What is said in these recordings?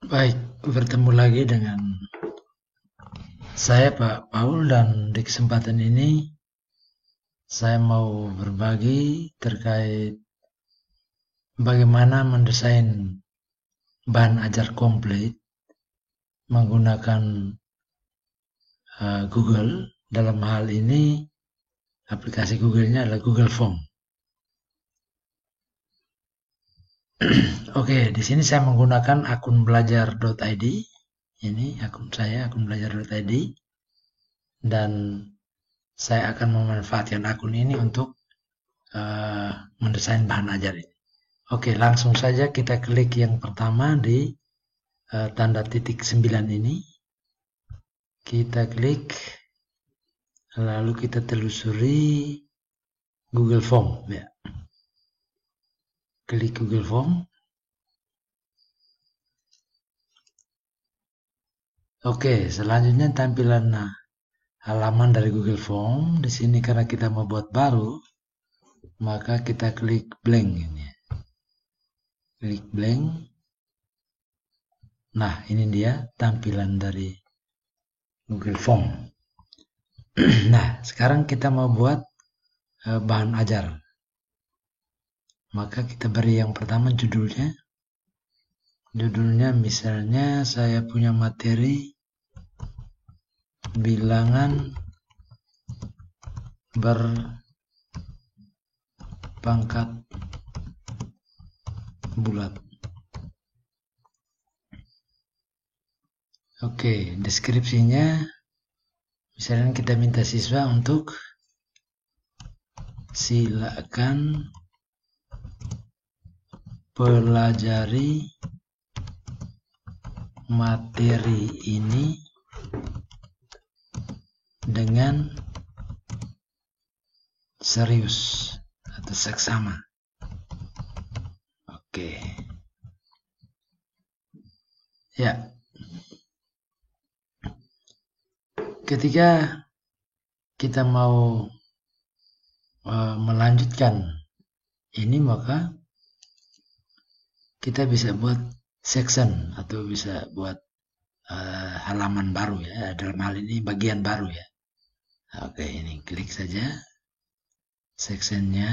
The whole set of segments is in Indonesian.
Baik, bertemu lagi dengan saya Pak Paul dan di kesempatan ini saya mau berbagi terkait bagaimana mendesain bahan ajar komplit menggunakan Google. Dalam hal ini aplikasi Google-nya adalah Google Form. Oke, di sini saya menggunakan akun belajar.id. Ini akun saya, akun belajar.id, dan saya akan memanfaatkan akun ini untuk mendesain bahan ajar ini. Oke, langsung saja kita klik yang pertama di tanda titik 9 ini. Kita klik, lalu kita telusuri Google Form. Ya. Klik Google Form. Oke, selanjutnya tampilan halaman dari Google Form. Di sini karena kita mau buat baru, maka kita klik blank ini. Klik blank. Nah, ini dia tampilan dari Google Form. Nah, sekarang kita mau buat bahan ajar. Maka kita beri yang pertama judulnya. Judulnya misalnya saya punya materi bilangan berpangkat bulat. Oke, deskripsinya misalnya kita minta siswa untuk silakan pelajari materi ini dengan serius atau seksama. Oke. Ya. Ketika kita mau melanjutkan ini, maka kita bisa buat section atau bisa buat halaman baru ya. Dalam hal ini bagian baru ya. Oke, ini klik saja sectionnya.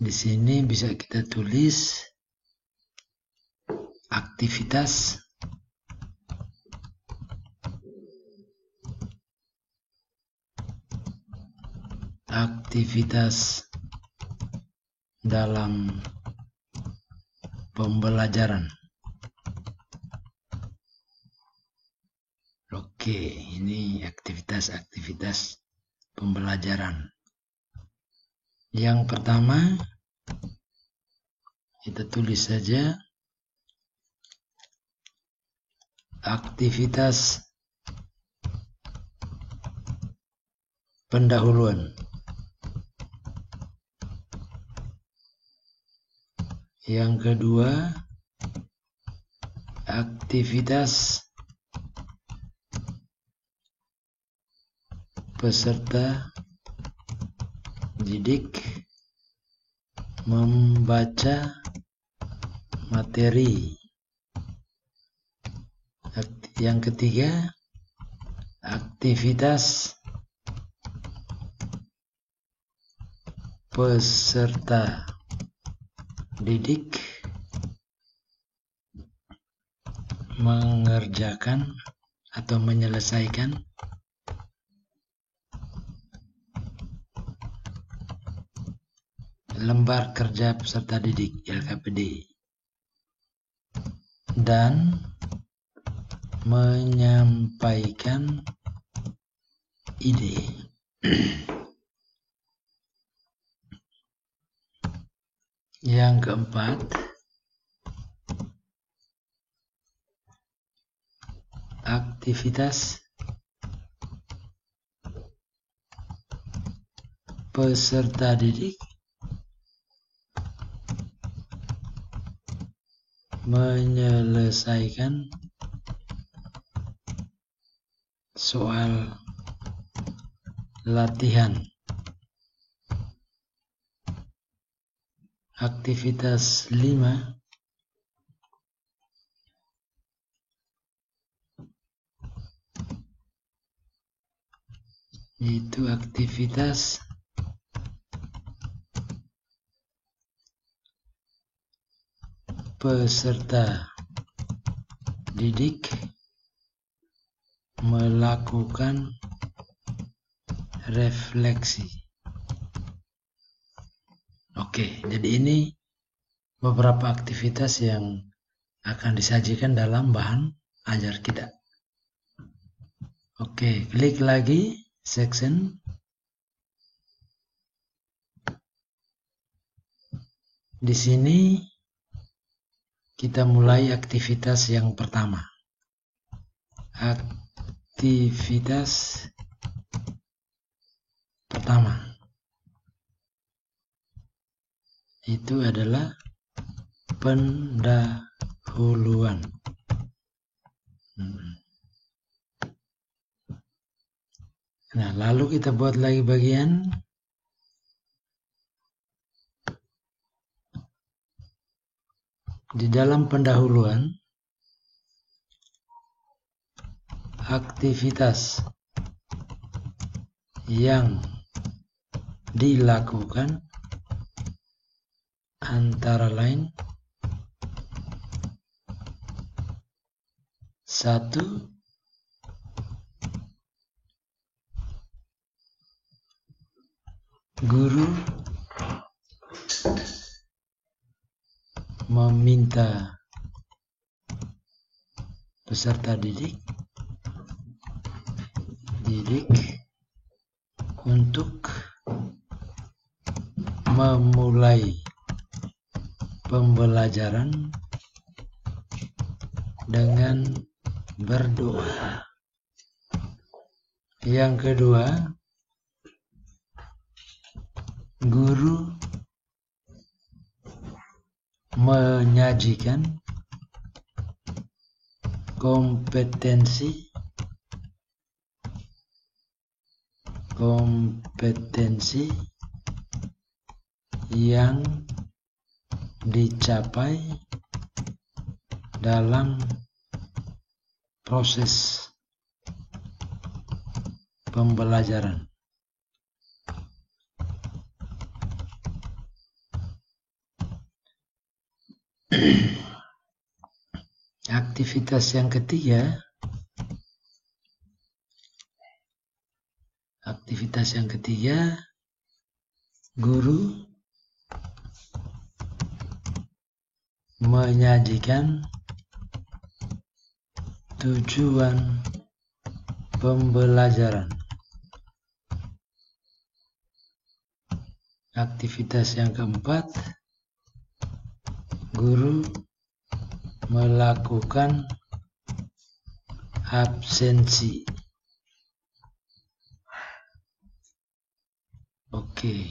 Di sini bisa kita tulis aktivitas dalam pembelajaran. Oke, ini aktivitas pembelajaran. Yang pertama, kita tulis saja aktivitas pendahuluan. Yang kedua, aktivitas peserta didik membaca materi. Yang ketiga, aktivitas peserta didik mengerjakan atau menyelesaikan lembar kerja peserta didik LKPD dan menyampaikan ide. Yang keempat, aktivitas peserta didik menyelesaikan soal latihan. Aktivitas 5, yaitu aktivitas peserta didik melakukan refleksi. Oke, jadi ini beberapa aktivitas yang akan disajikan dalam bahan ajar kita. Oke, klik lagi section. Di sini kita mulai aktivitas yang pertama. Aktivitas pertama itu adalah pendahuluan. Nah, lalu kita buat lagi bagian di dalam pendahuluan. Aktivitas yang dilakukan antara lain: 1. Guru meminta peserta didik untuk memulai pembelajaran dengan berdoa. Yang kedua, guru menyajikan kompetensi yang dicapai dalam proses pembelajaran. Aktivitas yang ketiga, guru menyajikan tujuan pembelajaran. Aktivitas yang keempat, guru melakukan absensi. Oke.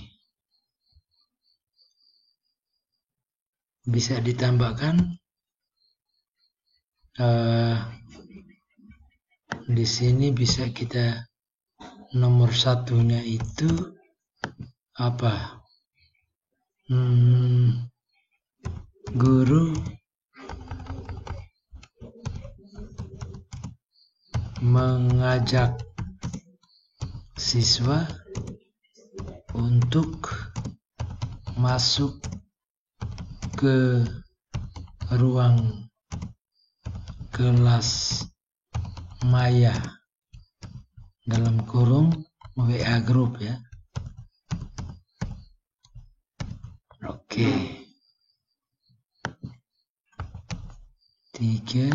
Bisa ditambahkan di sini bisa kita nomor satunya itu apa? Guru mengajak siswa untuk masuk ke ruang kelas maya, dalam kurung WA group ya. Oke. 3,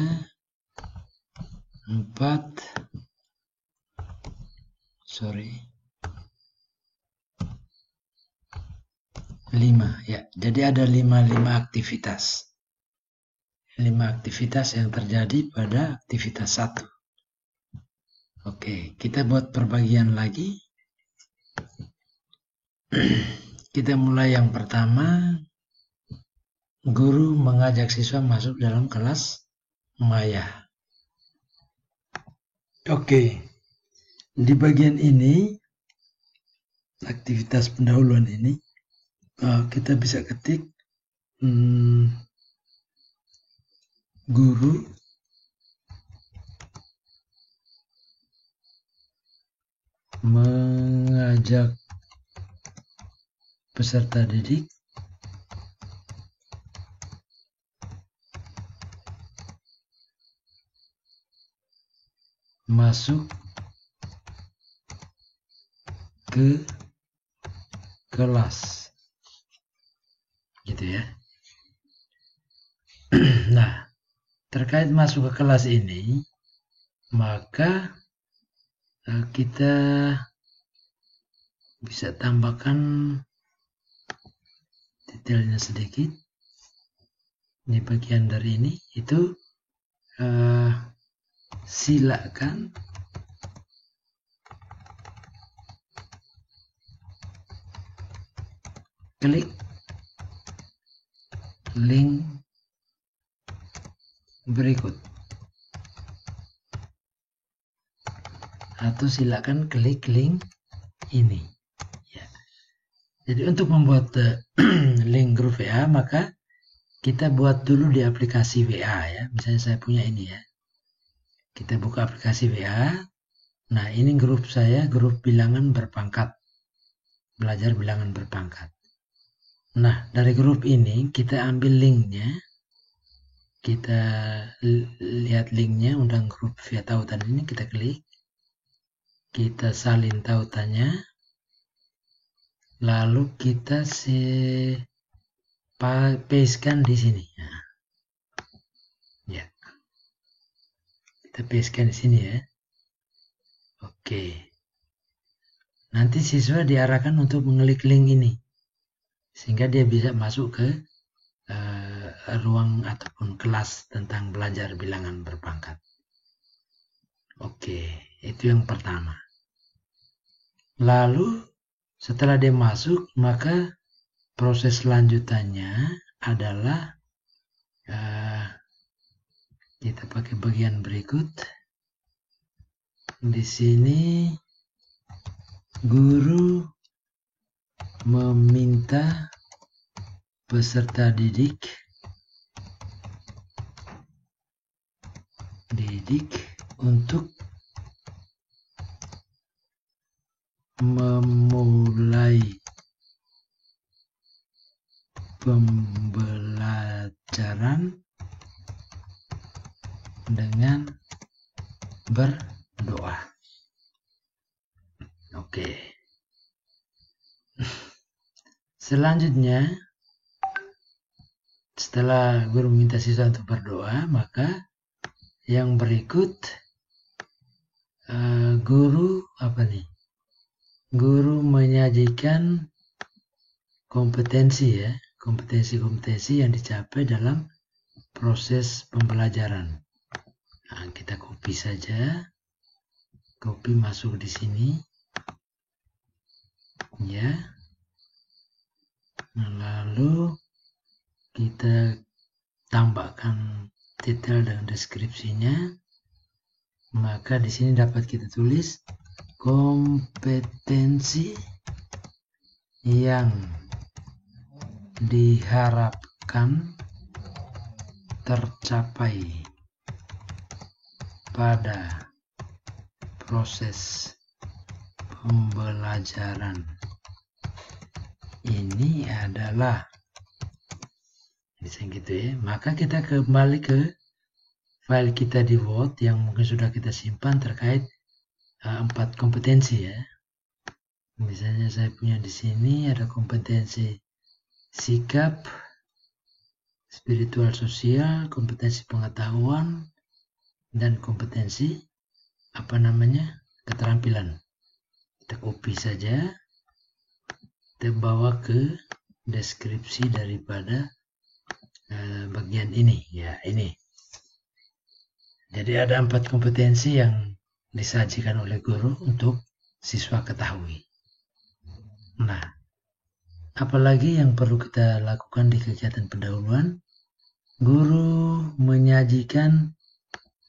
4, 5 ya. Jadi ada 5 aktivitas. 5 aktivitas yang terjadi pada aktivitas 1. Oke, kita buat perbagian lagi. Kita mulai yang pertama. Guru mengajak siswa masuk dalam kelas maya. Oke, di bagian ini, aktivitas pendahuluan ini, kita bisa ketik guru mengajarkan jejak peserta didik masuk ke kelas, gitu ya. Nah, terkait masuk ke kelas ini, maka kita bisa tambahkan detailnya sedikit di bagian dari ini. Itu silakan klik link berikut, atau silakan klik link ini ya. Jadi untuk membuat link grup WA, maka kita buat dulu di aplikasi WA ya. Misalnya saya punya ini ya, kita buka aplikasi WA. Nah, ini grup saya, grup bilangan berpangkat, belajar bilangan berpangkat. Nah, dari grup ini kita ambil linknya, kita lihat linknya, undang grup via tautan ini, kita klik, kita salin tautannya, lalu kita pastekan di sini. Nah, ya, kita pastekan di sini ya. Oke. Nanti siswa diarahkan untuk mengklik link ini, sehingga dia bisa masuk ke ruang ataupun kelas tentang belajar bilangan berpangkat. Oke, itu yang pertama. Lalu setelah dia masuk, maka proses selanjutannya adalah kita pakai bagian berikut. Di sini guru meminta peserta didik untuk memulai pembelajaran dengan berdoa. Oke. Selanjutnya, setelah guru minta siswa untuk berdoa, maka yang berikut guru menyajikan kompetensi ya, kompetensi-kompetensi yang dicapai dalam proses pembelajaran. Nah, kita copy saja, copy masuk di sini ya. Lalu kita tambahkan detail dan deskripsinya. Maka di sini dapat kita tulis kompetensi yang diharapkan tercapai pada proses pembelajaran ini adalah, misalnya gitu ya. Maka kita kembali ke file kita di Word yang mungkin sudah kita simpan terkait 4 kompetensi ya. Misalnya saya punya di sini ada kompetensi sikap, spiritual sosial, kompetensi pengetahuan, dan kompetensi keterampilan. Kita copy saja, kita bawa ke deskripsi daripada bagian ini ya, ini. Jadi ada 4 kompetensi yang disajikan oleh guru untuk siswa ketahui. Nah, apalagi yang perlu kita lakukan di kegiatan pendahuluan? Guru menyajikan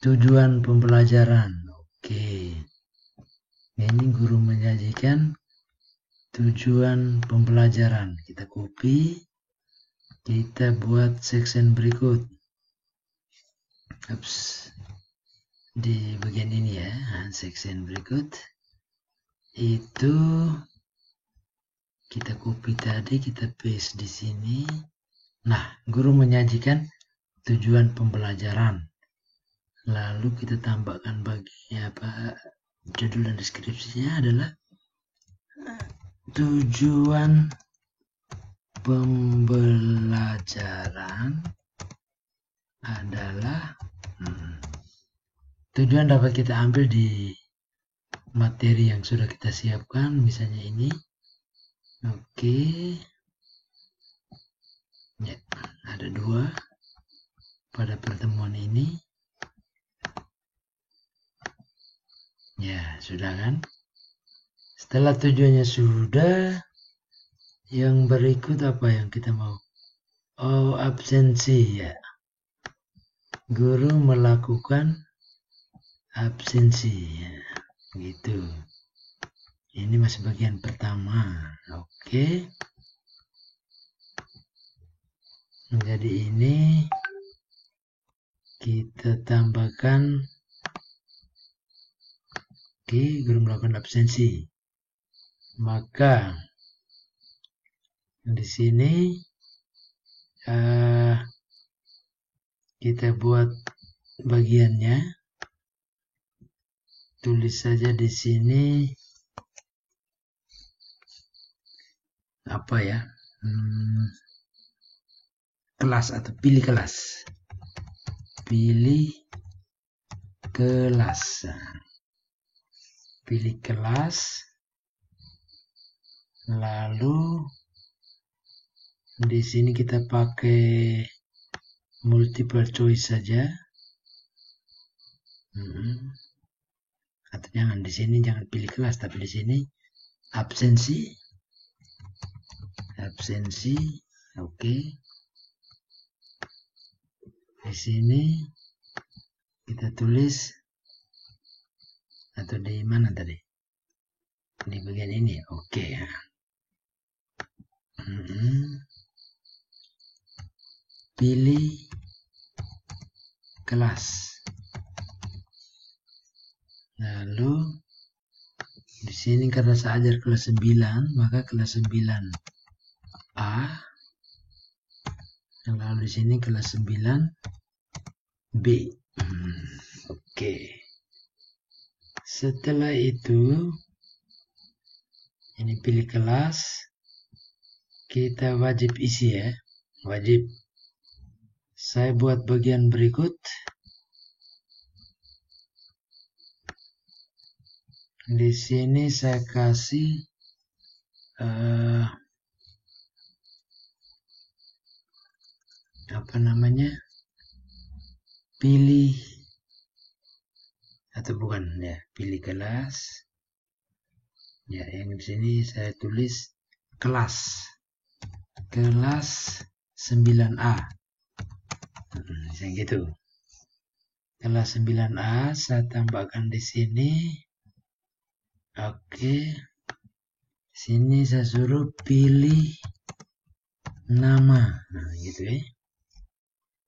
tujuan pembelajaran. Oke. Ini guru menyajikan tujuan pembelajaran. Kita copy, kita buat section berikut. Di bagian ini ya, section berikut itu Kita copy tadi, kita paste di sini. Nah, guru menyajikan tujuan pembelajaran. Lalu kita tambahkan bagian judul dan deskripsinya adalah tujuan pembelajaran adalah tujuan dapat kita ambil di materi yang sudah kita siapkan, misalnya ini. Oke. Ya, ada 2 pada pertemuan ini. Ya, sudah kan? Setelah tujuannya sudah, yang berikut apa yang kita mau? Oh, absensi ya. Guru melakukan absensi ya. Gitu. Ini masih bagian pertama. Oke. Jadi ini kita tambahkan. Oke, guru melakukan absensi. Maka di sini kita buat bagiannya. Tulis saja di sini apa ya? Kelas atau pilih kelas. Pilih kelas. Pilih kelas. Lalu di sini kita pakai multiple choice saja. Atau jangan, di sini jangan pilih kelas, tapi di sini absensi. Absensi. Oke. Di sini kita tulis, atau di mana tadi? Di bagian ini. Oke. Pilih kelas. Lalu di sini karena saya ajar kelas 9, maka kelas 9A. Lalu di sini kelas 9B. Oke. Setelah itu ini pilih kelas. Kita wajib isi ya. Wajib. Saya buat bagian berikut. Di sini saya kasih apa namanya? Pilih atau bukan ya, pilih kelas. Ya, yang di sini saya tulis kelas. Kelas 9A. Yang gitu. Kelas 9A saya tambahkan di sini. Oke. Sini saya suruh pilih nama. Nah, gitu ya.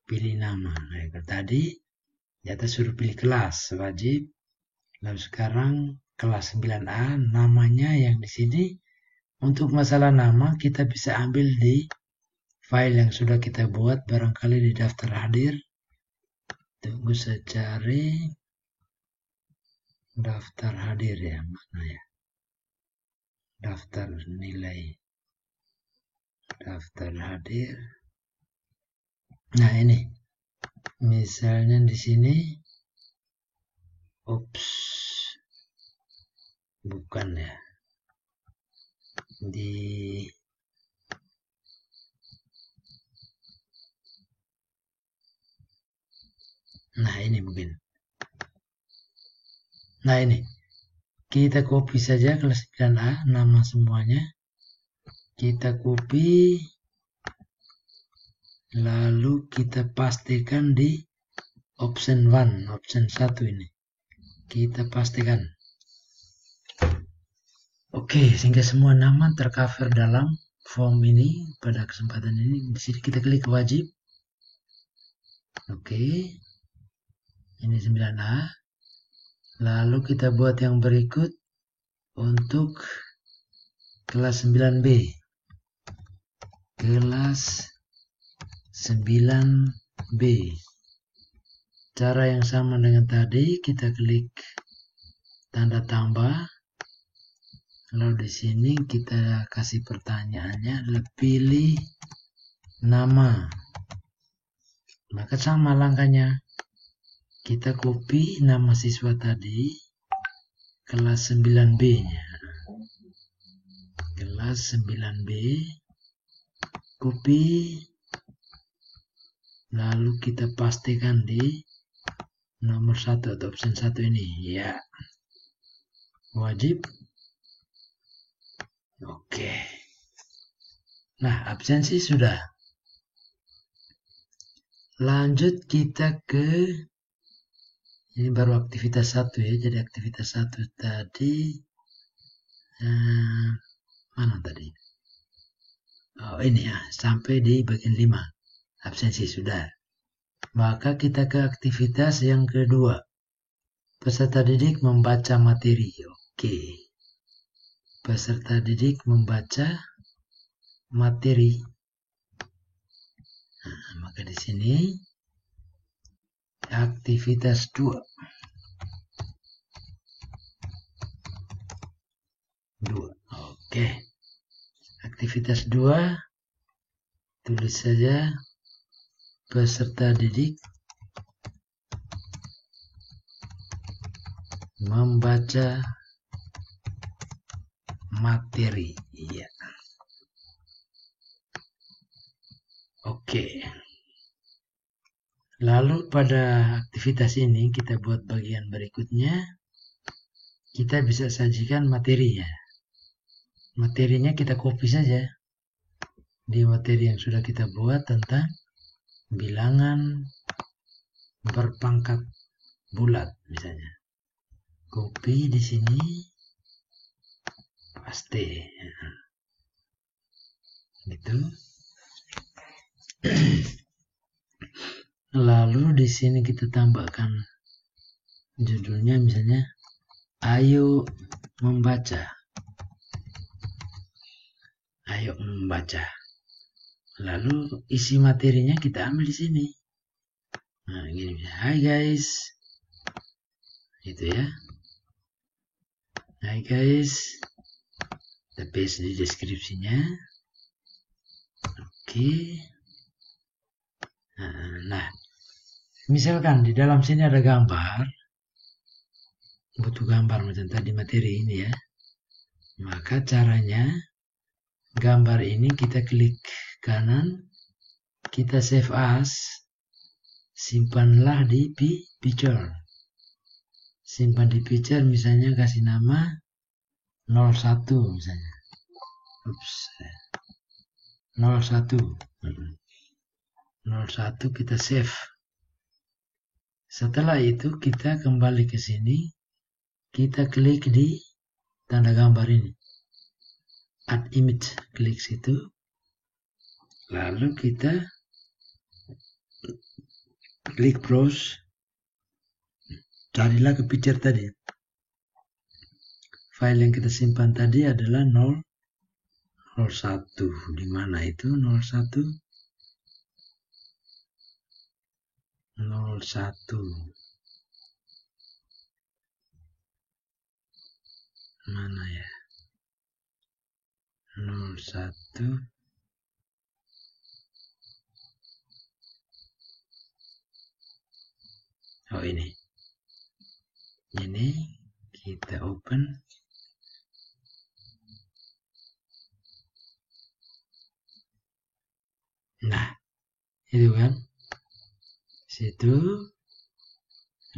Pilih nama. Nah, tadi di atas suruh pilih kelas, wajib. Lalu sekarang kelas 9A namanya yang di sini. Untuk masalah nama kita bisa ambil di file yang sudah kita buat, barangkali di daftar hadir. Tunggu saya cari daftar hadir ya, mana ya? Daftar nilai. Daftar hadir. Nah, ini. Misalnya di sini. Ups. Bukan ya. Nah, ini mungkin. Nah, ini. Kita copy saja kelas 9A, nama semuanya. Kita copy. Lalu kita pastikan di option 1, option 1 ini. Kita pastikan. Oke, sehingga semua nama tercover dalam form ini. Pada kesempatan ini, di sini kita klik wajib. Oke. Ini 9A. Lalu kita buat yang berikut untuk kelas 9B. Kelas 9B. Cara yang sama dengan tadi, kita klik tanda tambah. Lalu di sini kita kasih pertanyaannya, pilih nama. Maka sama langkahnya. Kita copy nama siswa tadi, kelas 9B-nya. Kelas 9B, copy, lalu kita pastikan di nomor 1 atau option 1 ini. Ya, wajib. Oke. Nah, absensi sudah. Lanjut kita ke, ini baru aktivitas 1 ya. Jadi aktivitas 1 tadi, mana tadi? Oh, ini ya, sampai di bagian 5. Absensi sudah. Maka kita ke aktivitas yang kedua. Peserta didik membaca materi. Oke. Peserta didik membaca materi. Nah, maka di sini aktivitas 2. Oke. Aktivitas 2, tulis saja peserta didik membaca materi. Iya. Oke. Lalu pada aktivitas ini kita buat bagian berikutnya. Kita bisa sajikan materinya. Materinya kita copy saja di materi yang sudah kita buat tentang bilangan berpangkat bulat misalnya. Copy di sini, paste. Gitu. Lalu di sini kita tambahkan judulnya misalnya ayo membaca. Ayo membaca. Lalu isi materinya kita ambil di sini. Nah, gini. Hai guys. Itu ya. Hai guys. Kita paste di deskripsinya. Oke. Nah, misalkan di dalam sini ada gambar. Butuh gambar macam tadi materi ini ya. Maka caranya gambar ini kita klik kanan, kita save as, simpanlah di picture. Simpan di picture misalnya kasih nama 01 misalnya. Ups. 01. 01 kita save. Setelah itu kita kembali ke sini, kita klik di tanda gambar ini. Add image, klik situ. Lalu kita klik browse. Carilah ke picture tadi. File yang kita simpan tadi adalah 001. Di mana itu 01? 01. Mana ya? 01. Oh ini. Ini kita open. Nah, itu kan. Situ.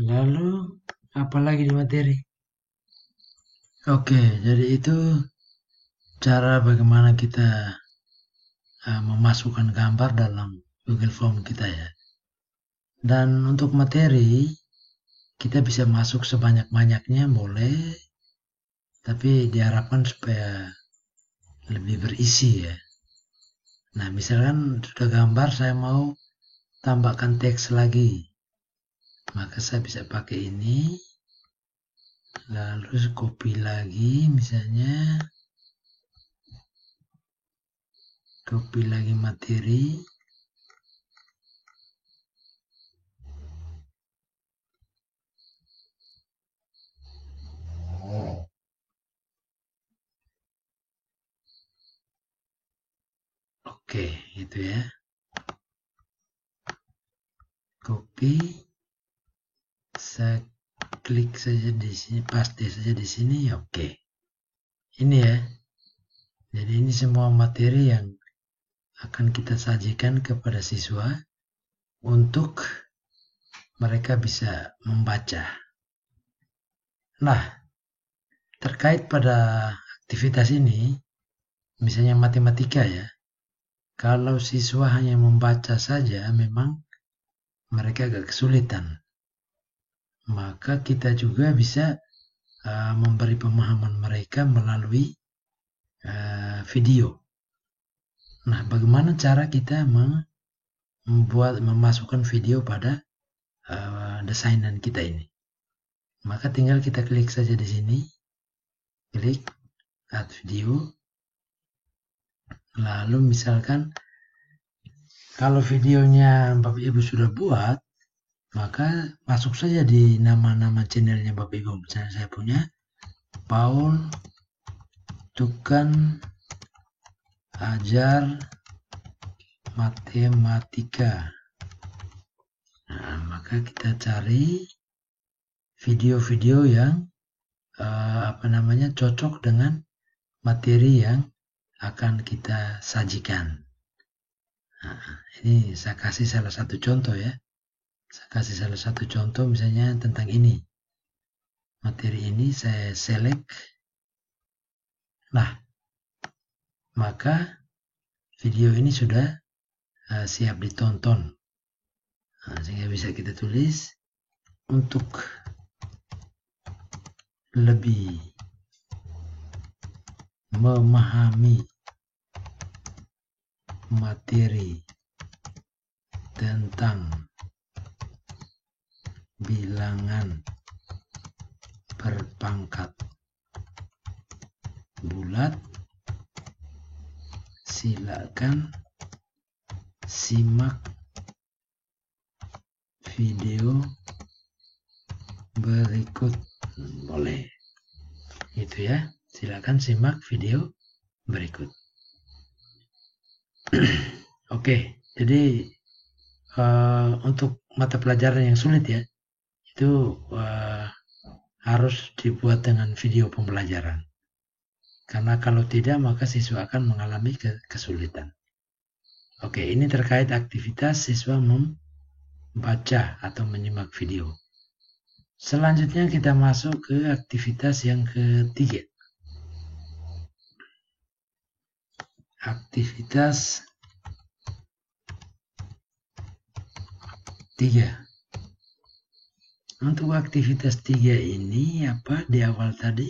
Lalu apalagi di materi. Oke, jadi itu cara bagaimana kita memasukkan gambar dalam Google Form kita ya. Dan untuk materi, kita bisa masuk sebanyak-banyaknya boleh, tapi diharapkan supaya lebih berisi ya. Nah, misalkan sudah gambar, saya mau tambahkan teks lagi. Maka saya bisa pakai ini, lalu copy lagi misalnya. copy lagi materi. Oke, itu ya. Copy, saya klik saja di sini, paste saja di sini. Oke, ini ya. Jadi ini semua materi yang akan kita sajikan kepada siswa untuk mereka bisa membaca. Nah, terkait pada aktivitas ini, misalnya matematika ya, kalau siswa hanya membaca saja memang mereka agak kesulitan. Maka kita juga bisa memberi pemahaman mereka melalui video. Nah, bagaimana cara kita memasukkan video pada desainan kita ini? Maka tinggal kita klik saja di sini, klik add video. Lalu misalkan kalau videonya Bapak Ibu sudah buat, maka masuk saja di nama-nama channelnya Bapak Ibu. Misalnya saya punya Paul Tukan Ajar Matematika. Nah, maka kita cari video-video yang cocok dengan materi yang akan kita sajikan. Nah, ini saya kasih salah satu contoh ya. Saya kasih salah satu contoh misalnya tentang ini. Materi ini saya select. Nah, maka video ini sudah siap ditonton. Nah, sehingga bisa kita tulis untuk lebih memahami materi tentang bilangan berpangkat bulat, silakan simak video berikut. Boleh itu ya, silakan simak video berikut. Oke, jadi untuk mata pelajaran yang sulit ya, itu harus dibuat dengan video pembelajaran, karena kalau tidak maka siswa akan mengalami kesulitan. Oke, ini terkait aktivitas siswa membaca atau menyimak video. Selanjutnya kita masuk ke aktivitas yang ketiga. Aktivitas 3. Untuk aktivitas 3 ini apa di awal tadi?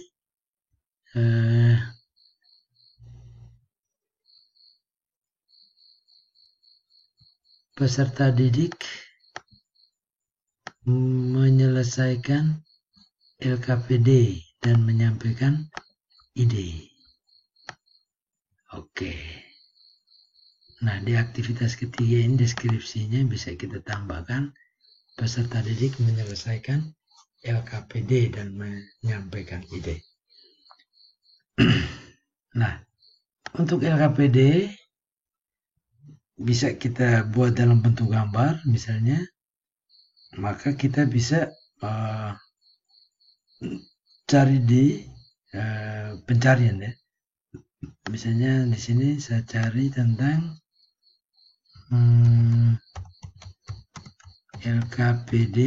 Peserta didik menyelesaikan LKPD dan menyampaikan ide. Oke. Nah, di aktivitas ketiga ini deskripsinya bisa kita tambahkan peserta didik menyelesaikan LKPD dan menyampaikan ide. Nah, untuk LKPD bisa kita buat dalam bentuk gambar misalnya, maka kita bisa cari di pencarian ya. Misalnya di sini saya cari tentang LKPD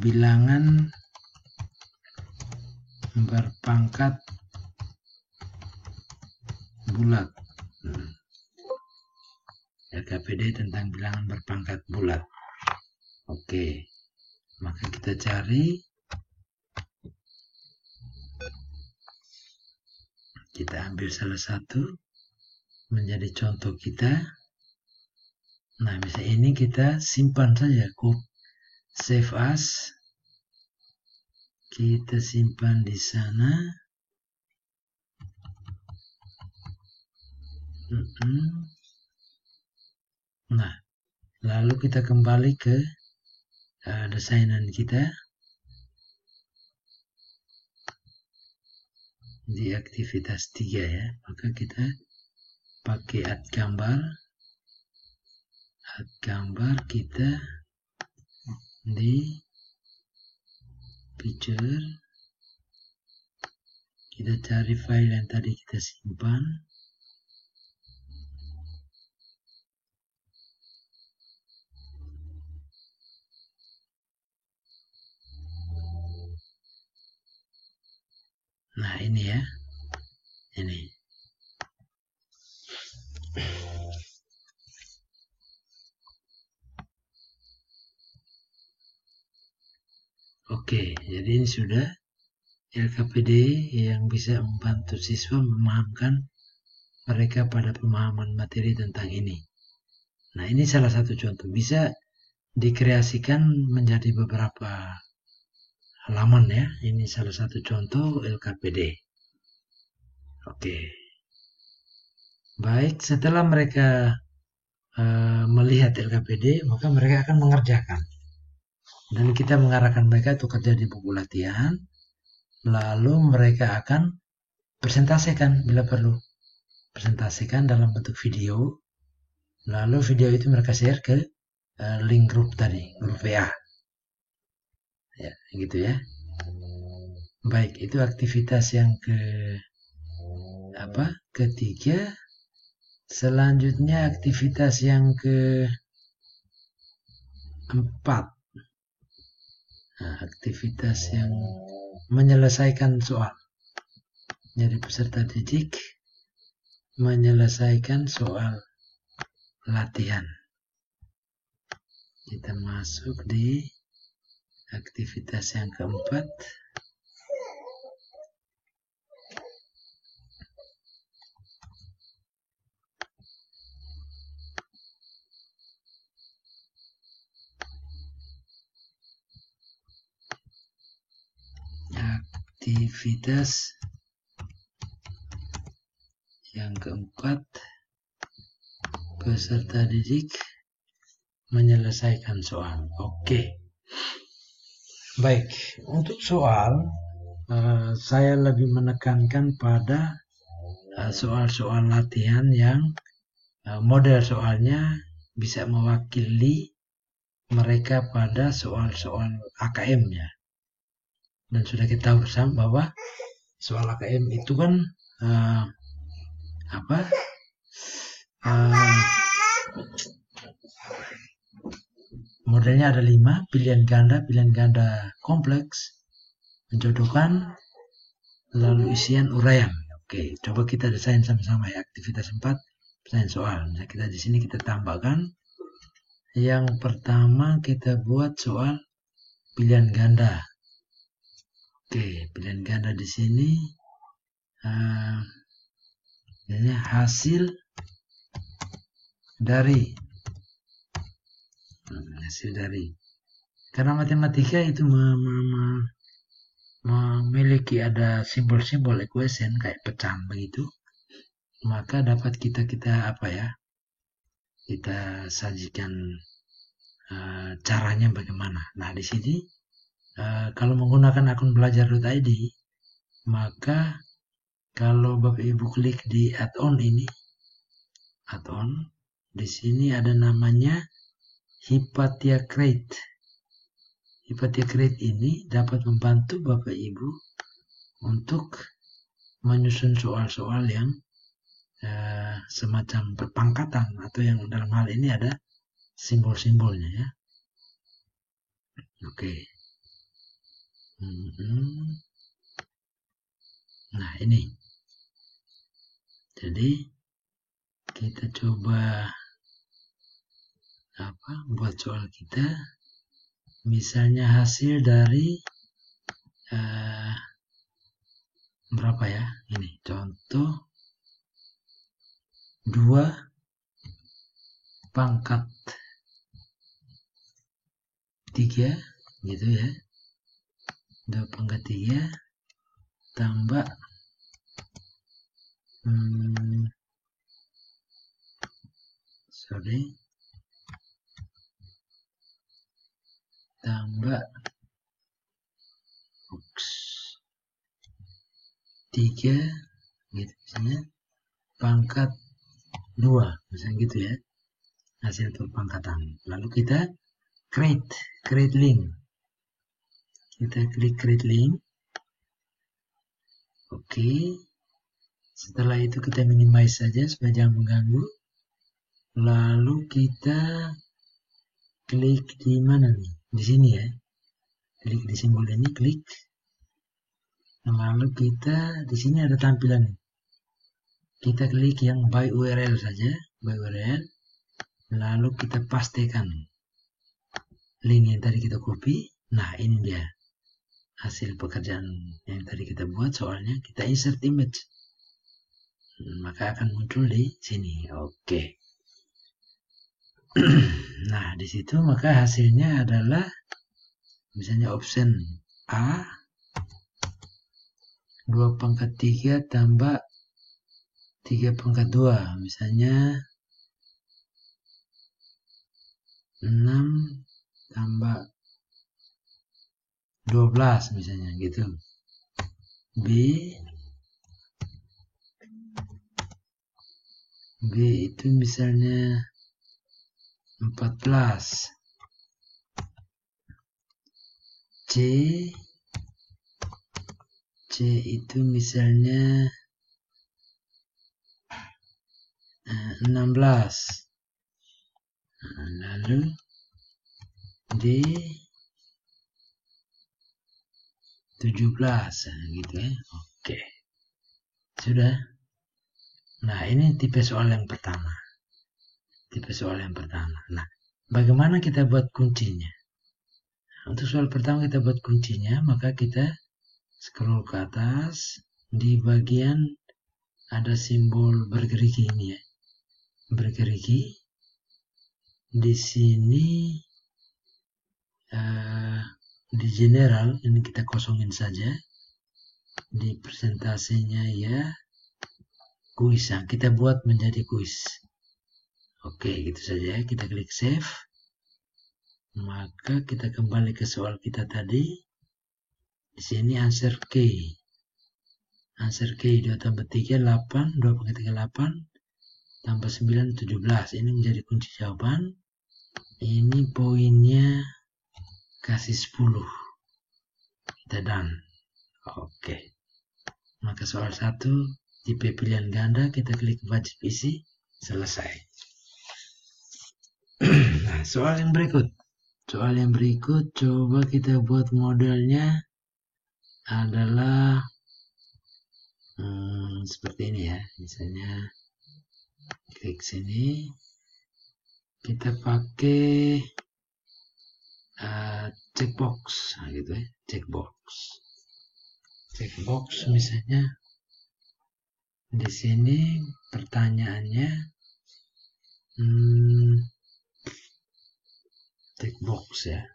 bilangan berpangkat bulat. LKPD tentang bilangan berpangkat bulat. Oke, maka kita cari, kita ambil salah satu menjadi contoh kita. Nah, bisa ini kita simpan saja, save as, kita simpan di sana. Nah, lalu kita kembali ke desainan kita di aktivitas 3 ya. Maka kita pakai add gambar kita di picture, kita cari file yang tadi kita simpan. Nah, ini ya. Ini. Oke, jadi ini sudah LKPD yang bisa membantu siswa memahamkan mereka pada pemahaman materi tentang ini. Nah, ini salah satu contoh. Bisa dikreasikan menjadi beberapa halaman ya. Ini salah satu contoh LKPD. Oke. Baik, setelah mereka melihat LKPD, maka mereka akan mengerjakan. Dan kita mengarahkan mereka untuk kerja di buku latihan. Lalu mereka akan presentasikan bila perlu. Presentasikan dalam bentuk video. Lalu video itu mereka share ke link grup tadi, grup WA. Ya, gitu ya. Baik, itu aktivitas yang ketiga. Selanjutnya aktivitas yang keempat. Nah, aktivitas yang menyelesaikan soal. Jadi peserta didik menyelesaikan soal latihan. Kita masuk di aktivitas yang keempat. Aktivitas yang keempat, peserta didik menyelesaikan soal. Oke. Baik, untuk soal saya lebih menekankan pada soal-soal latihan yang model soalnya bisa mewakili mereka pada soal-soal AKM ya. Dan sudah kita tahu bersama bahwa soal AKM itu kan modelnya ada 5, pilihan ganda kompleks, menjodohkan, lalu isian uraian. Oke, coba kita desain sama-sama ya. Aktivitas 4, desain soal. Nah, kita di sini kita tambahkan. Yang pertama kita buat soal pilihan ganda. Oke, pilihan ganda di sini hasil dari karena matematika itu memiliki ada simbol-simbol equation kayak pecahan begitu, maka dapat kita sajikan caranya bagaimana. Nah, di sini kalau menggunakan akun belajar.id, maka kalau Bapak Ibu klik di add-on ini, di sini ada namanya Hypatia Create. Hypatia Create ini dapat membantu Bapak Ibu untuk menyusun soal-soal yang semacam berpangkatan atau yang dalam hal ini ada simbol-simbolnya ya. Oke. Nah, ini. Jadi kita coba buat soal kita. Misalnya hasil dari berapa ya? Ini contoh 2 pangkat 3 gitu ya. 2 pangkat 3 tambah tambah 3 gitu misalnya pangkat 2 misalnya gitu ya, hasil perpangkatan. Lalu kita create link, kita klik create link. Oke, setelah itu kita minimize saja supaya jangan mengganggu. Lalu kita klik di mana nih, di sini ya, klik di simbol ini, klik. Lalu kita di sini ada tampilan nih, kita klik yang by URL saja, by URL. Lalu kita pastekan link yang tadi kita copy. Nah, ini dia hasil pekerjaan yang tadi kita buat. Soalnya kita insert image, maka akan muncul di sini. Oke. Nah, di situ maka hasilnya adalah misalnya option A 2/3 tambah 3/2, misalnya 6 tambah 12 misalnya gitu. B itu misalnya 14. C itu misalnya 16. Lalu D 17 gitu ya. Oke. Sudah. Nah, ini tipe soal yang pertama. Nah, bagaimana kita buat kuncinya? Untuk soal pertama kita buat kuncinya, maka kita scroll ke atas, di bagian ada simbol bergerigi ini ya. Bergerigi. Di sini di general ini kita kosongin saja. Di presentasinya ya kuis, kita buat menjadi kuis. Oke, gitu saja. Kita klik save. Maka kita kembali ke soal kita tadi. Di sini answer key. Answer key 2 tambah 3 8, 2/3 8 tambah 9 17. Ini menjadi kunci jawaban. Ini poinnya kasih 10. Kita done. Oke. Maka soal 1 tipe pilihan ganda, kita klik wajib isi, selesai. Nah, soal yang berikut coba kita buat modelnya adalah seperti ini ya. Misalnya klik sini, kita pakai checkbox, gitu ya, checkbox misalnya di sini pertanyaannya checkbox ya.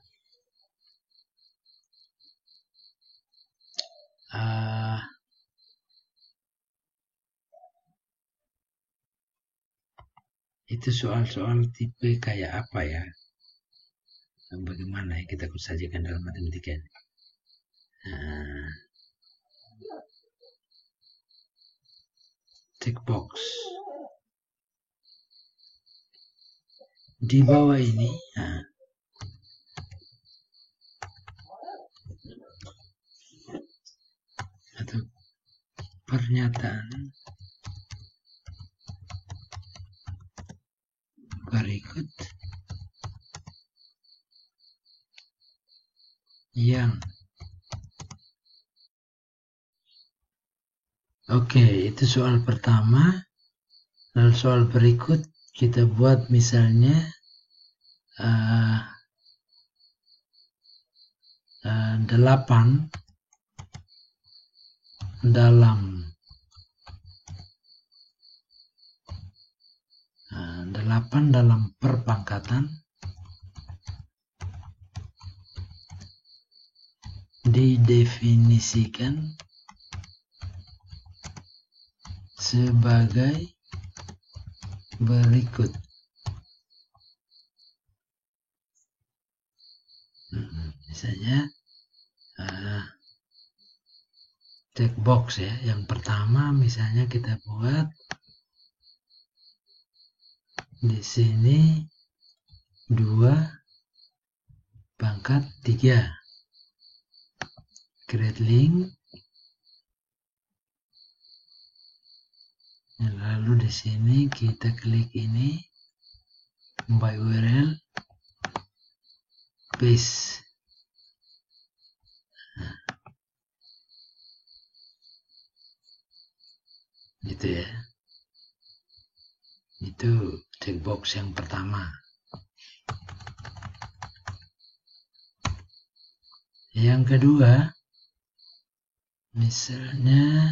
Itu soal-soal tipe kayak apa ya? Bagaimana ya kita sajikan dalam matematika ini? Checkbox. Di bawah ini, atau pernyataan berikut yang itu soal pertama. Lalu soal berikut kita buat misalnya 8 dalam 8 dalam perpangkatan didefinisikan sebagai berikut. Misalnya checkbox ya. Yang pertama misalnya kita buat di sini 2 pangkat 3. Create link. Lalu di sini kita klik ini by URL paste. Gitu ya. Itu checkbox yang pertama. Yang kedua, misalnya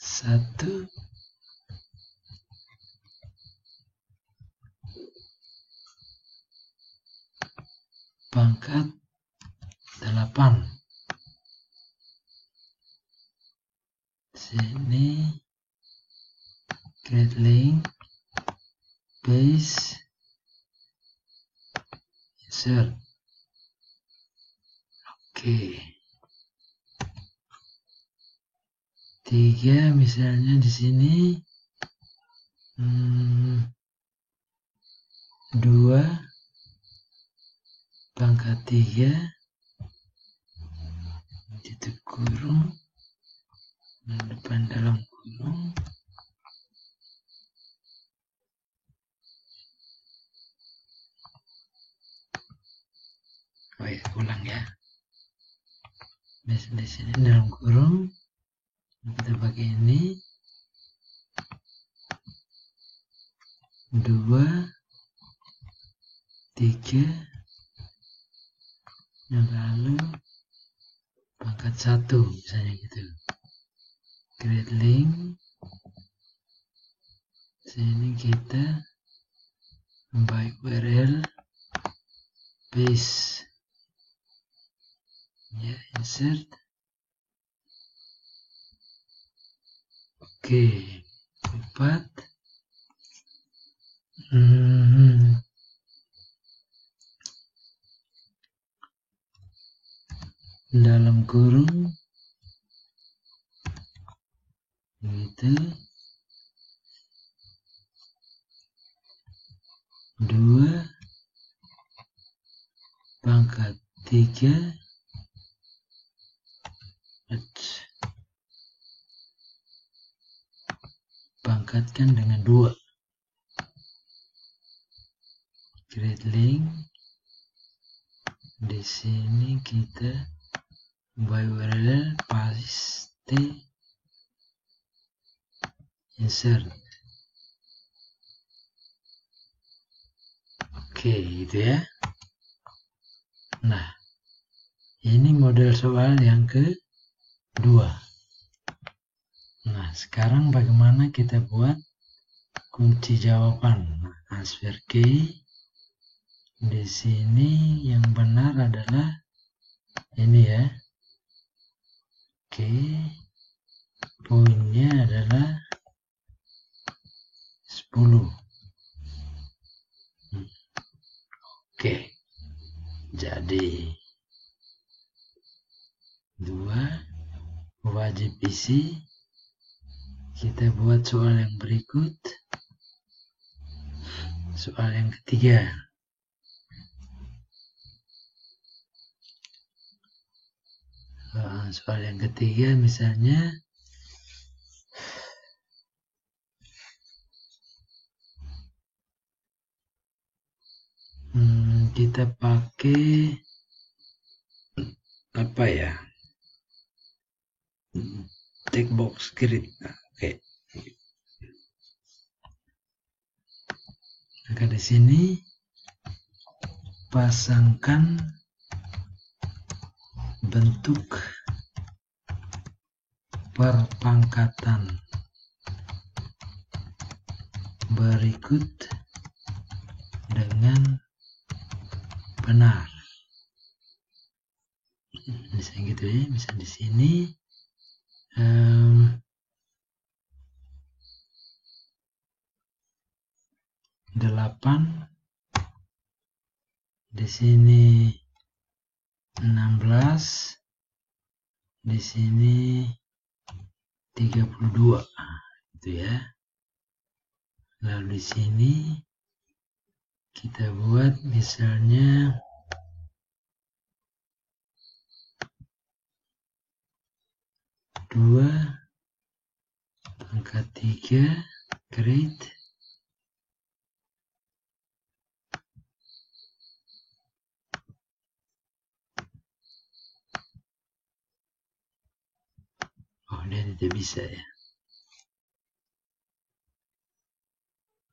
1 pangkat 8. Sini create link, paste, insert. Oke. 3 misalnya di sini 2 pangkat 3 titik kurung depan dalam kurung ulang ya. Di sini dalam kurung kita pakai ini 2 3 lalu pangkat 1 misalnya gitu. Create link. Sini kita by URL paste ya, insert. Oke, 4 dalam kurung gitu 2 pangkat 3 pangkatkan dengan 2. Create link. Di sini kita by URL paste, insert. Oke, gitu ya. Nah, ini model soal yang kedua. Nah, sekarang bagaimana kita buat kunci jawaban? Nah, transfer key. Di sini yang benar adalah ini ya. Oke. Poinnya adalah 10. Oke. Jadi 2 wajib isi. Kita buat soal yang berikut. Soal yang ketiga. Soal yang ketiga misalnya kita pakai apa ya, checkbox grid. Oke. Maka di sini pasangkan bentuk perpangkatan berikut dengan benar. Misalnya gitu ya, misal di sini 8 di sini 16, di sini 32, gitu ya. Lalu di sini kita buat misalnya 2 pangkat 3 create. Oh, dia tidak bisa ya.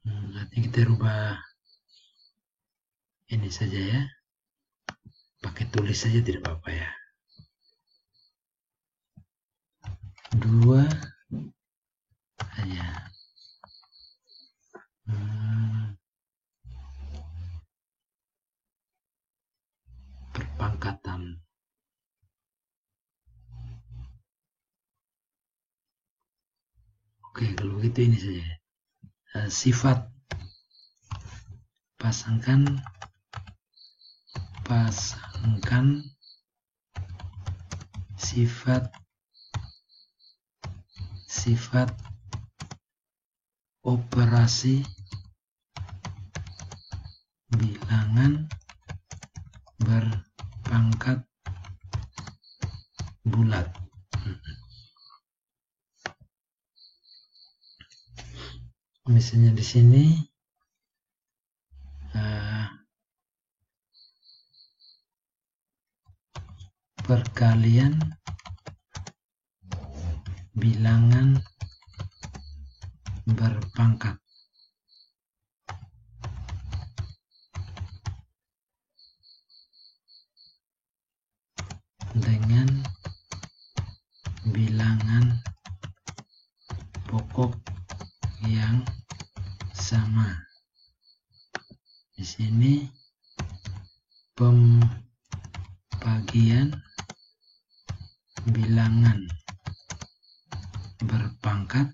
Nanti kita rubah ini saja ya. Pakai tulis saja tidak apa-apa ya. 2 hanya perpangkatan. Oke, kalau begitu ini saja. Sifat pasangkan sifat operasi bilangan berpangkat bulat. Misalnya di sini perkalian bilangan berpangkat dengan bilangan pokok yang sama. Di sini pembagian bilangan berpangkat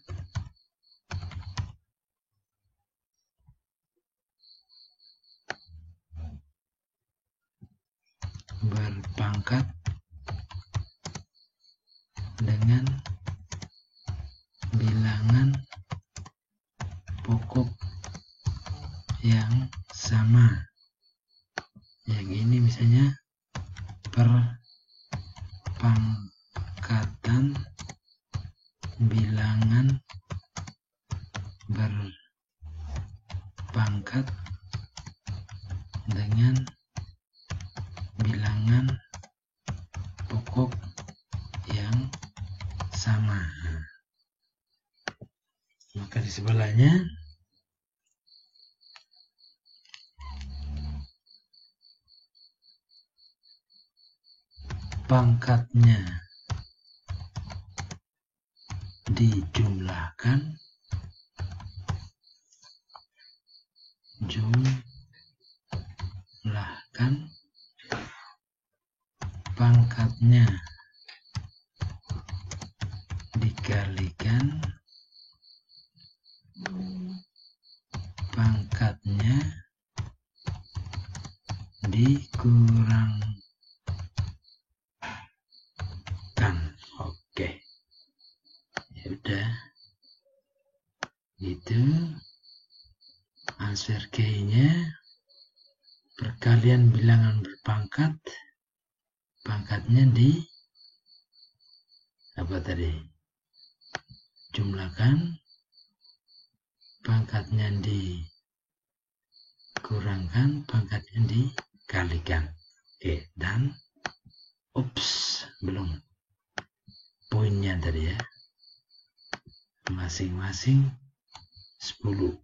dengan bilangan pokok yang sama. Yang ini misalnya perpangkatan bilangan berpangkat dengan bilangan pokok yang sama. Maka di sebelahnya pangkatnya dijumlahkan, pangkatnya dikalikan, pangkatnya dikurangkan. Oke, ya udah gitu. Answer K-nya perkalian bilangan berpangkat, pangkatnya di apa tadi? Jumlahkan, pangkatnya dikurangkan, pangkatnya dikalikan. Oke, dan belum poinnya tadi ya. Masing-masing 10.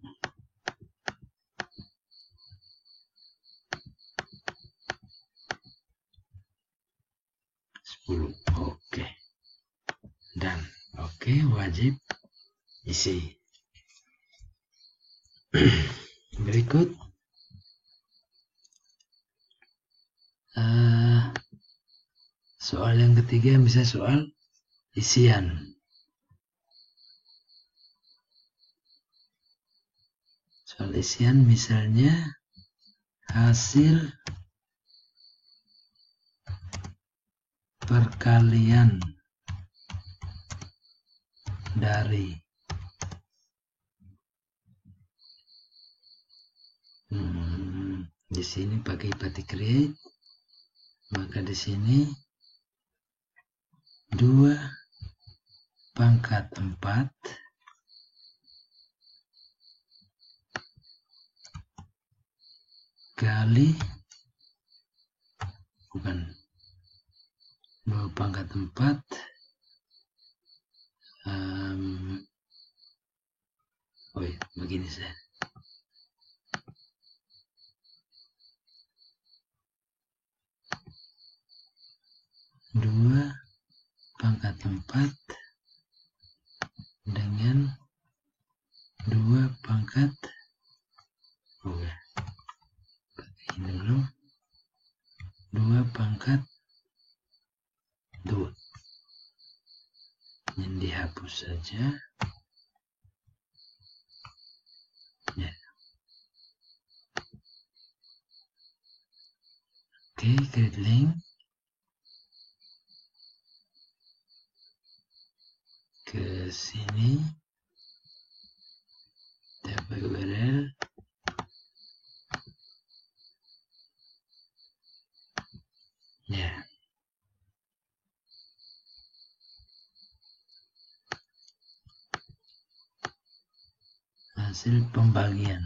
Oke. Dan oke, wajib isi. Berikut soal yang ketiga, misalnya soal isian. Soal isian misalnya hasil perkalian dari di sini pakai body create, maka di sini 2 pangkat 4 kali 2 pangkat 4 begini saya. 2 pangkat 4 dengan 2 pangkat ini dulu 2 pangkat 2 yang dihapus saja ya. Oke, create link ke sini, dapat URL ya. Hasil pembagian,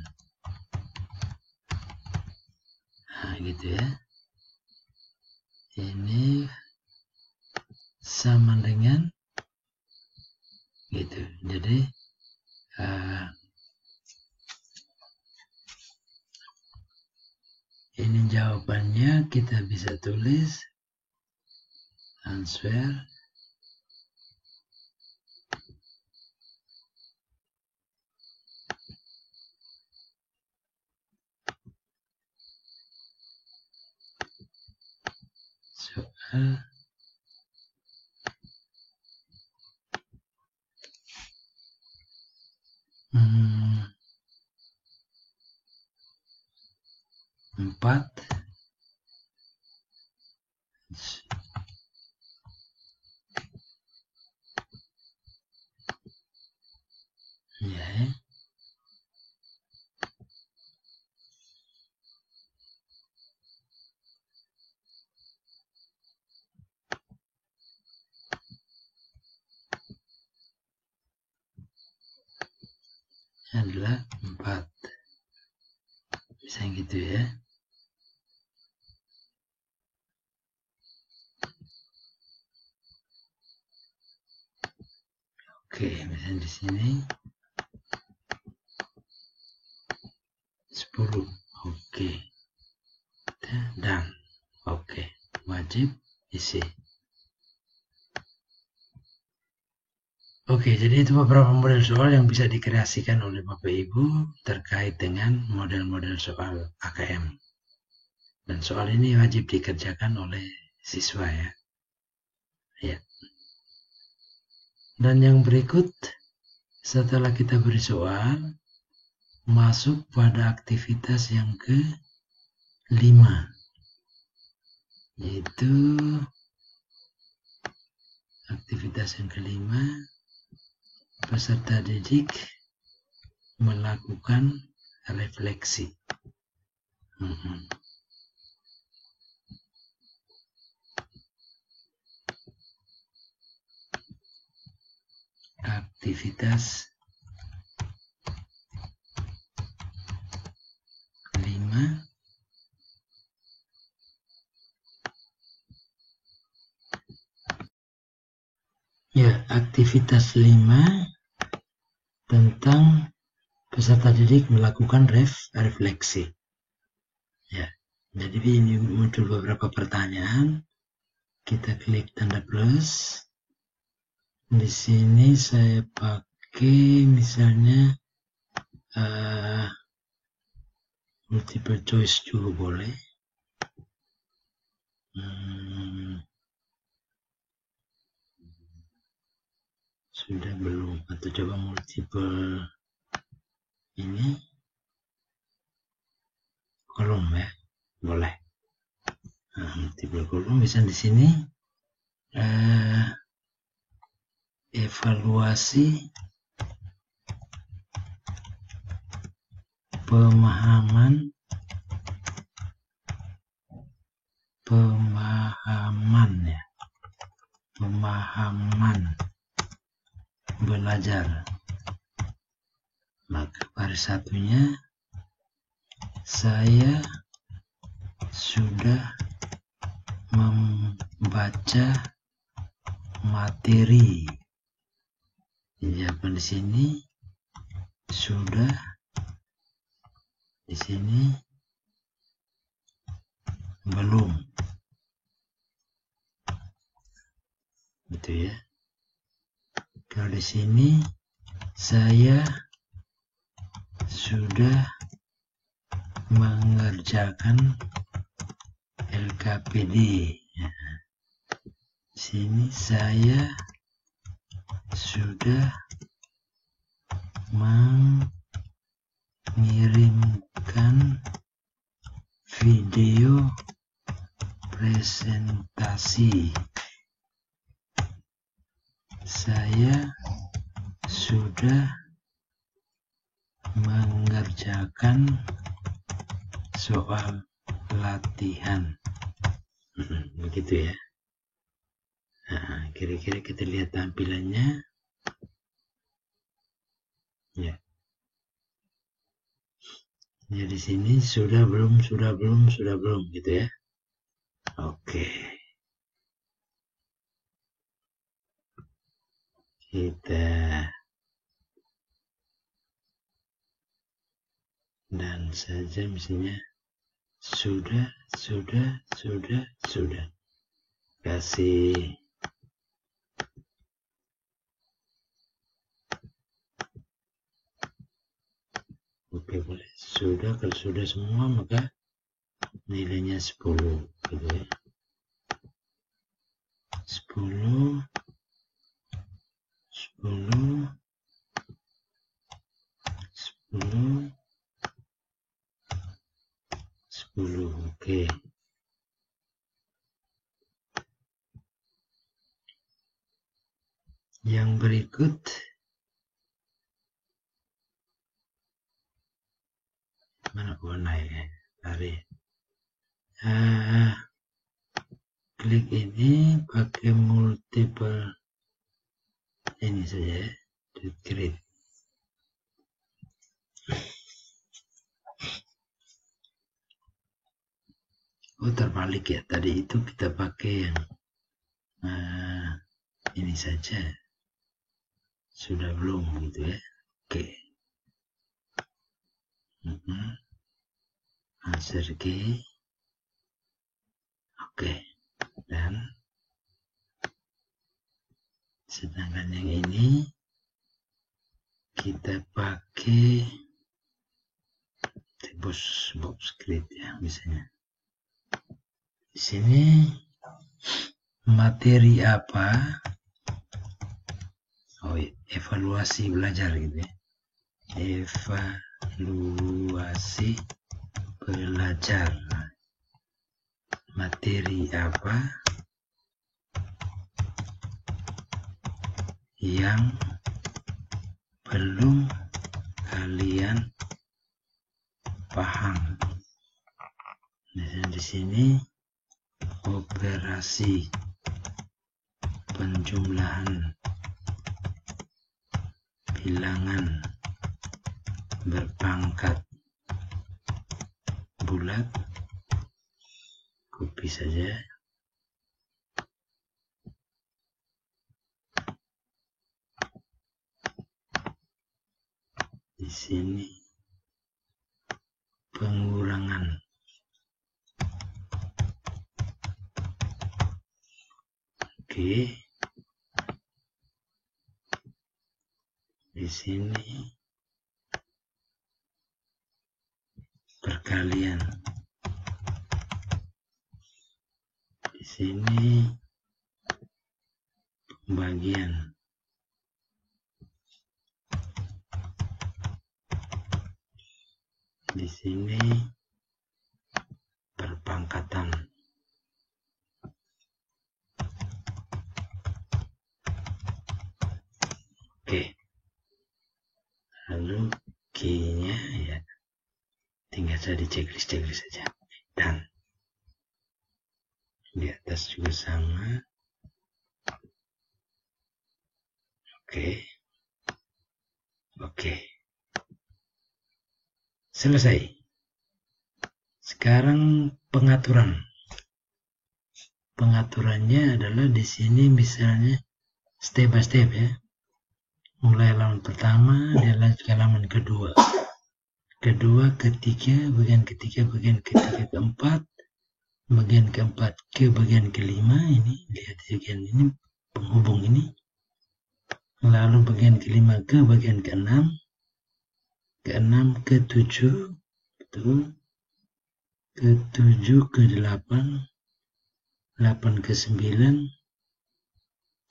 nah gitu ya, ini sama dengan gitu. Jadi ini jawabannya kita bisa tulis answer soal 4 ya. Adalah 4, bisa gitu ya. Oke, misalnya di sini 10. Oke, dan oke, wajib isi. Oke, jadi itu beberapa model soal yang bisa dikreasikan oleh Bapak Ibu terkait dengan model-model soal AKM. Dan soal ini wajib dikerjakan oleh siswa ya. Ya. Dan yang berikut, setelah kita beri soal, masuk pada aktivitas yang ke-5, yaitu aktivitas yang ke-5, peserta didik melakukan refleksi. Aktivitas 5 ya, aktivitas 5 tentang peserta didik melakukan refleksi. Ya, jadi ini muncul beberapa pertanyaan. Kita klik tanda plus. Di sini saya pakai misalnya multiple choice juga boleh. Sudah belum, atau coba multiple ini kolom ya, boleh. Multiple kolom bisa di sini evaluasi pemahaman belajar. Maka baris satunya, saya sudah membaca materi. Jawaban di sini sudah, di sini belum. Gitu ya. Kalau di sini saya sudah mengerjakan LKPD. Sini saya sudah mengirimkan video presentasi. Saya sudah mengerjakan soal latihan. Begitu ya. Nah, kira-kira kita lihat tampilannya. Ya. Ya, di sini sudah belum gitu ya. Oke. Kita dan saja misalnya sudah. Kasih oke, boleh. Sudah, kalau sudah semua maka nilainya 10 gitu ya. 10 oke. Yang berikut mana warna ya? Tarik. Klik ini pakai multiple ini saja ya. Create. Oh, terbalik ya. Tadi itu kita pakai yang ini saja. Sudah belum gitu ya. Oke. Answer key. Oke. Dan sedangkan yang ini kita pakai box script ya misalnya. Di sini materi apa? Oh, evaluasi belajar gitu ya. Evaluasi belajar. Materi apa yang belum kalian paham? Nah, di sini operasi penjumlahan bilangan berpangkat bulat, copy saja. Di sini pengurangan. Oke. Di sini perkalian. Di sini pembagian. Di sini perpangkatan. tinggal saya di checklist saja. Dan di atas juga sama. Oke. Selesai. Sekarang pengaturan. Pengaturannya adalah di sini misalnya step by step ya. Mulai halaman pertama, dia lanjut ke halaman kedua. Kedua, ketiga, bagian ketiga, bagian ketiga, keempat, bagian keempat ke bagian kelima. Ini lihat bagian ini penghubung ini. Lalu bagian kelima ke bagian keenam, keenam ke tujuh, betul, ke tujuh ke delapan, 8 ke 9,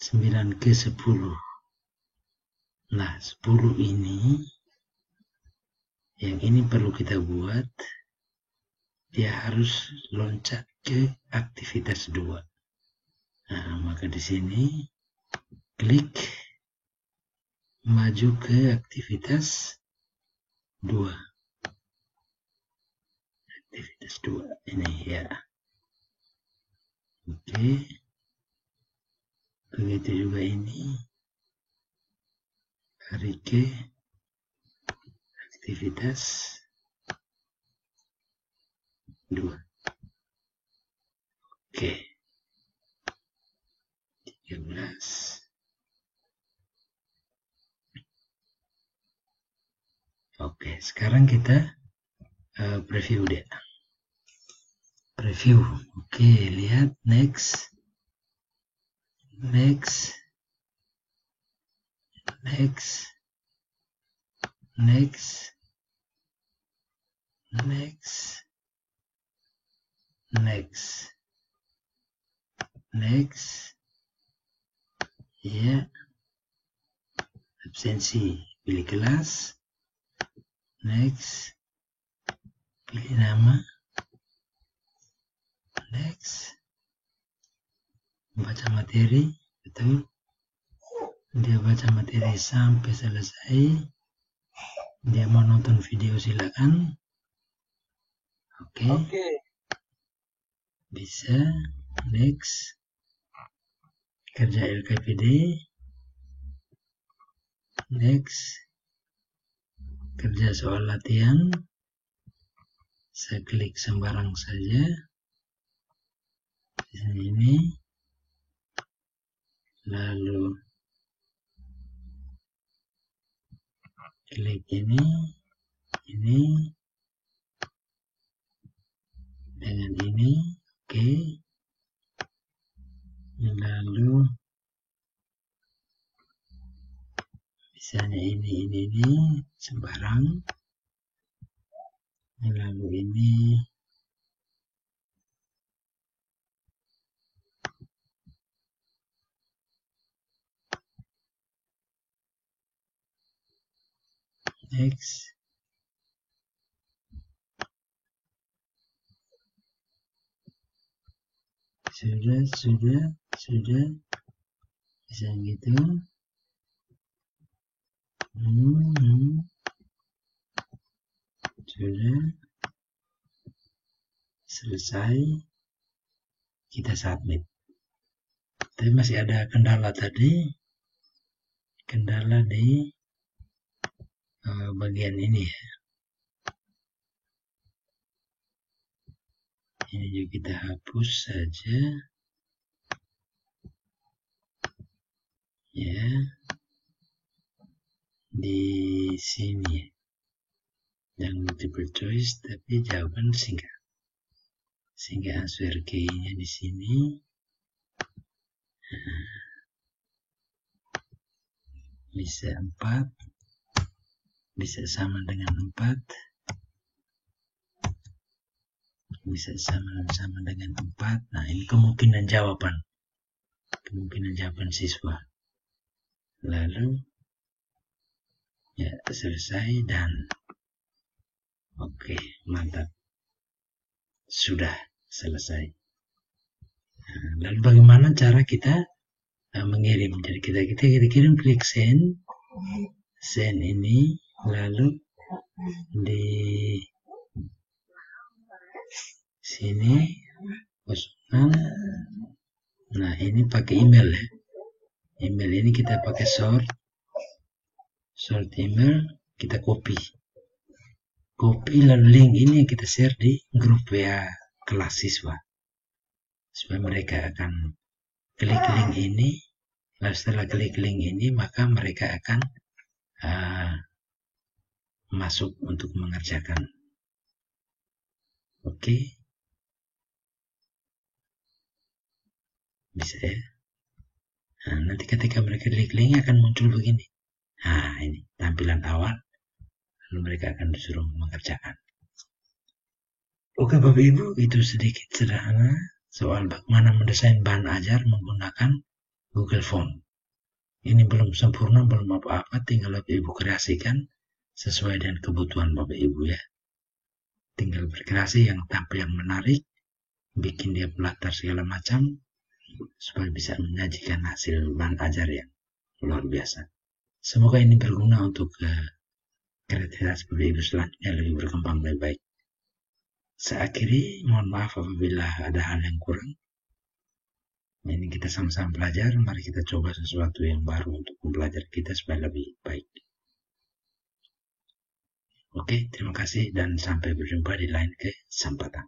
9 ke 10. Nah, 10 ini, yang ini perlu kita buat, dia harus loncat ke aktivitas 2. Nah, maka di sini, klik, maju ke aktivitas 2. Aktivitas 2, ini ya. Oke. Begitu juga ini. Tarik ke aktivitas 2. Oke. 13. Oke, sekarang kita preview deh. Preview. Oke, lihat next. Next. Next. Next. Next. Next. Next. Ya. Absensi. Pilih kelas. Next. Pilih nama. Next. Baca materi. Betul. Dia baca materi sampai selesai. Dia mau nonton video silakan. Oke. Bisa. Next. Kerja LKPD. Next. Kerja soal latihan. Saya klik sembarang saja. Di sini. Lalu klik ini, dengan ini, oke. Lalu misalnya ini, sembarang. Lalu ini, next. Sudah. Bisa gitu. Sudah. Selesai. Kita submit. Tapi masih ada kendala tadi. Kendala di bagian ini ya. Ini juga kita hapus saja. Ya. Di sini. Yang multiple choice tapi jawaban singkat. Sehingga answer key-nya di sini. Bisa 4. Bisa sama dengan 4. Bisa sama dengan 4. Nah, ini kemungkinan jawaban siswa. Lalu ya selesai dan oke, mantap. Sudah selesai. Nah, lalu bagaimana cara kita mengirim? Jadi kita kirim, klik send ini, lalu di sini kosongan. Nah, ini pakai email ya. Email ini kita pakai short email, kita copy lalu link ini yang kita share di grup WA kelas siswa, supaya mereka akan klik link ini. Lalu setelah klik link ini, maka mereka akan masuk untuk mengerjakan. Oke, bisa ya. Nah, nanti ketika mereka klik link akan muncul begini. Nah, ini tampilan awal, lalu mereka akan disuruh mengerjakan. Oke Bapak Ibu, itu sedikit sederhana soal bagaimana mendesain bahan ajar menggunakan Google Form. Ini belum sempurna, belum apa-apa, tinggal Bapak Ibu kreasikan sesuai dengan kebutuhan Bapak Ibu ya. Tinggal berkreasi yang tampil yang menarik, bikin dia pelatar segala macam, supaya bisa menyajikan hasil bahan ajar yang luar biasa. Semoga ini berguna untuk kreativitas Bapak Ibu selanjutnya lebih berkembang lebih baik. Saya akhiri, mohon maaf apabila ada hal yang kurang. Ini kita sama-sama belajar, mari kita coba sesuatu yang baru untuk mempelajari kita supaya lebih baik. Oke, terima kasih dan sampai berjumpa di lain kesempatan.